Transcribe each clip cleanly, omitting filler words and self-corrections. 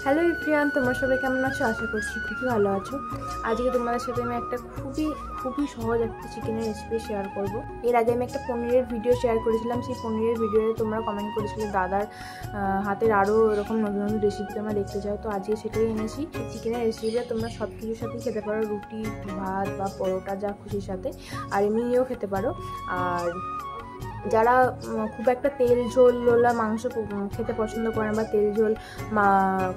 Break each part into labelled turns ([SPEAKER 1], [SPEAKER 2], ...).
[SPEAKER 1] Hello everyone, তোমরা সবাই কেমন আছো? আশা করছি খুবই ভালো আছো। আজকে তোমাদের সাথে আমি একটা খুবই সহজ একটা চিকেনের রেসিপি শেয়ার করব। এর আগে আমি একটা পনিরের ভিডিও শেয়ার করেছিলাম। সেই পনিরের ভিডিওতে তোমরা কমেন্ট করেছিলে দাদার হাতের আরও এরকম নতুন নতুন রেসিপি তোমরা দেখতে চাও, তো আজকে সেটাই এনেছি। সেই চিকেনের রেসিপিটা তোমরা সব কিছুর সাথেই খেতে পারো, রুটি, ভাত বা পরোটা, যা খুশির সাথে, আর এমনিও খেতে পারো। আর যারা খুব একটা তেল ঝোলওয়ালা মাংস খেতে পছন্দ করে না বা তেল ঝোল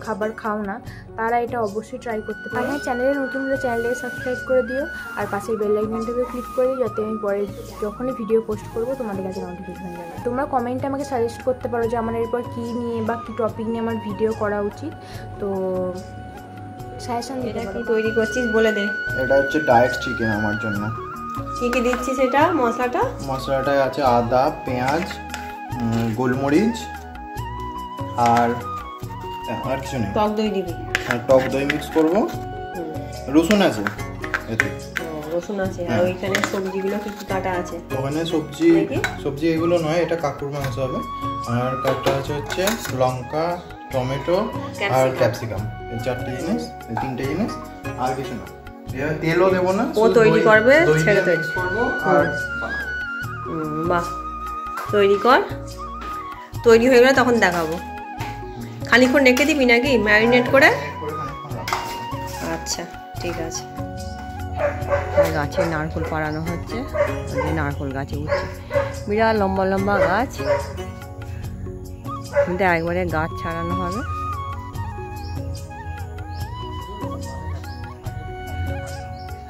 [SPEAKER 1] খাবার খাও না, তারা এটা অবশ্যই ট্রাই করতে পারে। আমার চ্যানেলে নতুন হলে চ্যানেলটাকে সাবস্ক্রাইব করে দিও আর পাশের বেল আইকনটাকে ক্লিক করে দিও, যাতে আমি পরে যখনই ভিডিও পোস্ট করবো তোমাদের কাছে নোটিফিকেশন যাবে। তোমরা কমেন্টে আমাকে সাজেস্ট করতে পারো যে আমার এরপর কী নিয়ে বা কী টপিক নিয়ে আমার ভিডিও করা উচিত, তো সাজেশন দিতে পারো।
[SPEAKER 2] কি তৈরি করছিস বলে দে।
[SPEAKER 3] এটা হচ্ছে ডায়েট চিকেন আমার জন্য।
[SPEAKER 2] কি কি দিচ্ছিস? এটা মশলাটায়
[SPEAKER 3] আছে আদা, পেঁয়াজ, গোলমরিচ আর কিছু নেই।
[SPEAKER 2] টক দই দিবি?
[SPEAKER 3] হ্যাঁ, টক দই মিক্স করবো। রসুন আছে এতে।
[SPEAKER 2] রসুন আছে। আর ওইখানে সবজিগুলো কি কি কাটা আছে?
[SPEAKER 3] ওখানে সবজি এগুলো নয়, এটা কাকুর মাংস হবে। আর কাটা হচ্ছে লঙ্কা, টমেটো আর ক্যাপসিকাম। এই চারটে জিনিস, এই তিনটে জিনিস, আর কিছু না। তেলও দেবো না,
[SPEAKER 2] ও তৈরি করবে, ছেড়ে তৈরি
[SPEAKER 3] করবো। আর
[SPEAKER 2] বাহ, তৈরি কর। তৈরি হয়ে গেলে তখন দেখাবো। খানিকক্ষণ রেখে দিবি নাকি ম্যারিনেট করে? আচ্ছা ঠিক আছে। গাছে নারকেল পাড়ানো হচ্ছে, নারকেল গাছে উঠছে। বিরাট লম্বা লম্বা গাছ, কিন্তু একবারে গাছ ছাড়ানো হবে।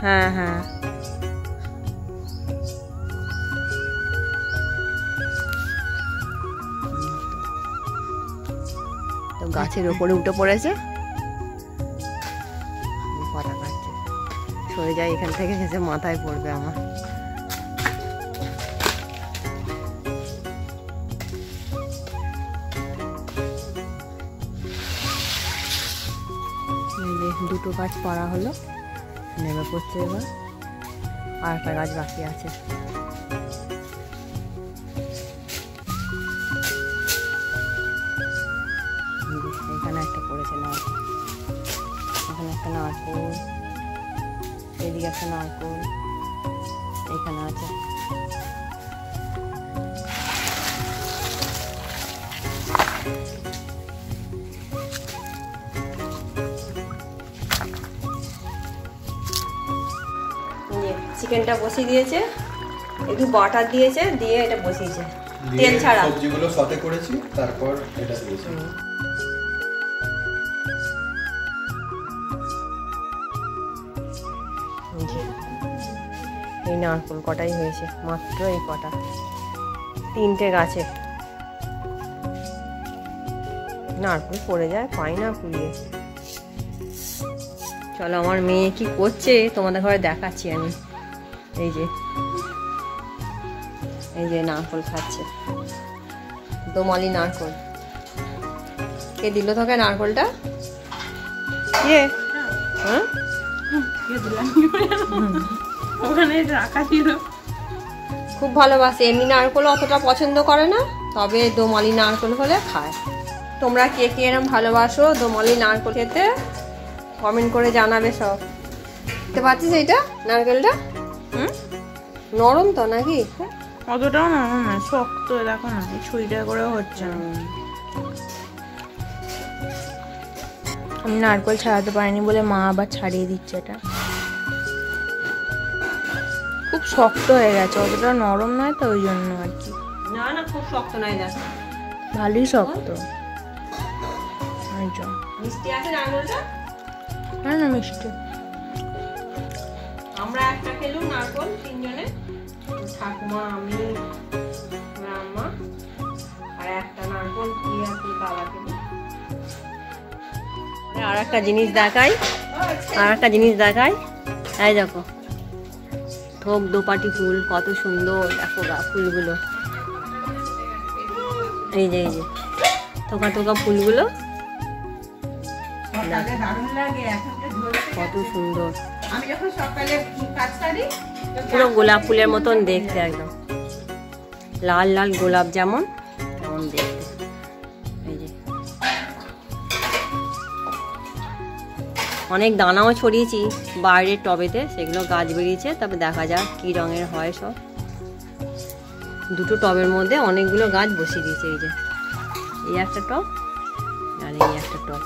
[SPEAKER 2] হ্যাঁ হ্যাঁ, তো গাছের ওপরে উঠে পড়েছে, পাতা কাটছে। সরে যায় এখান থেকে, এসে মাথায় পড়বে আমার। দুটো গাছ পাড়া হলো, নেমে পড়ছে। এবার আর একটা গাছ বাকি আছে। এখানে একটা পড়েছে না, এখানে একটা নারকোল, এদিকে একটা নারকোল, এখানে আছে। চিকেনটা বসিয়ে দিয়েছে, একটু বাটার দিয়েছে, দিয়ে এটা বসিয়েছে তেল ছাড়া।
[SPEAKER 3] সবজিগুলো সতে করেছি, তারপর এটা দিয়েছি।
[SPEAKER 2] এই নারকেল কটাই হয়েছে, মাত্র এই কটা, তিনটে গাছে। নারকেল পড়ে যায়, পাই না কুড়িয়ে। চলো, আমার মেয়ে কি করছে তোমাদের ঘরে দেখাচ্ছি আমি। এই যে নারকেল খাচ্ছে, দোমালি নারকেল। কে দিল তোকে নারকেলটা? কে? হ্যাঁ,
[SPEAKER 1] ওখানে রাখা ছিল।
[SPEAKER 2] খুব ভালোবাসে। এমনি নারকেল অতটা পছন্দ করে না, তবে দোমালি নারকেল হলে খায়। তোমরা কে কে এরম ভালোবাসো দোমালি নারকেল খেতে, কমেন্ট করে জানাবে সব। দেখতে পাচ্ছিস এইটা নারকেলটা? নরম তো নাকি?
[SPEAKER 1] অতটাও নরম না, শক্ত। দেখো না, ছুরিটা করে হচ্ছে না। আমি নারকেল ছাড়াতে পারিনি বলে মা আবার ছাড়িয়ে দিচ্ছে। এটা খুব শক্ত হয়ে গেছে, অতটা নরম নয় তো, ওই জন্য আর কি।
[SPEAKER 2] না না, খুব শক্ত নয়, দেখ
[SPEAKER 1] ভালোই শক্ত।
[SPEAKER 2] মিষ্টি আছে নারকেলটা?
[SPEAKER 1] হ্যাঁ না, মিষ্টি।
[SPEAKER 2] আমরা একটা খেলুম নারকেল, তিনজনে, ঠাকুমা, আমি, আম্মা, আর একটা নারকেল বাবা খেলু। আর একটা জিনিস দেখাই, এই দেখো, থোক দোপাটি ফুল, কত সুন্দর। দেখো ফুলগুলো, এই যে থোকা থোকা ফুলগুলো, কত সুন্দর। পুরো গোলাপ ফুলের মতন দেখতে, একদম লাল লাল গোলাপ যেমন তেমন দেখতে। এই যে অনেক দানাও ছড়িয়েছি বাইরের টবেতে, সেগুলো গাছ বেরিয়েছে, তবে দেখা যাক কী রঙের হয় সব। দুটো টবের মধ্যে অনেকগুলো গাছ বসিয়ে দিয়েছে, এই যে এই একটা টব আর এই একটা টব।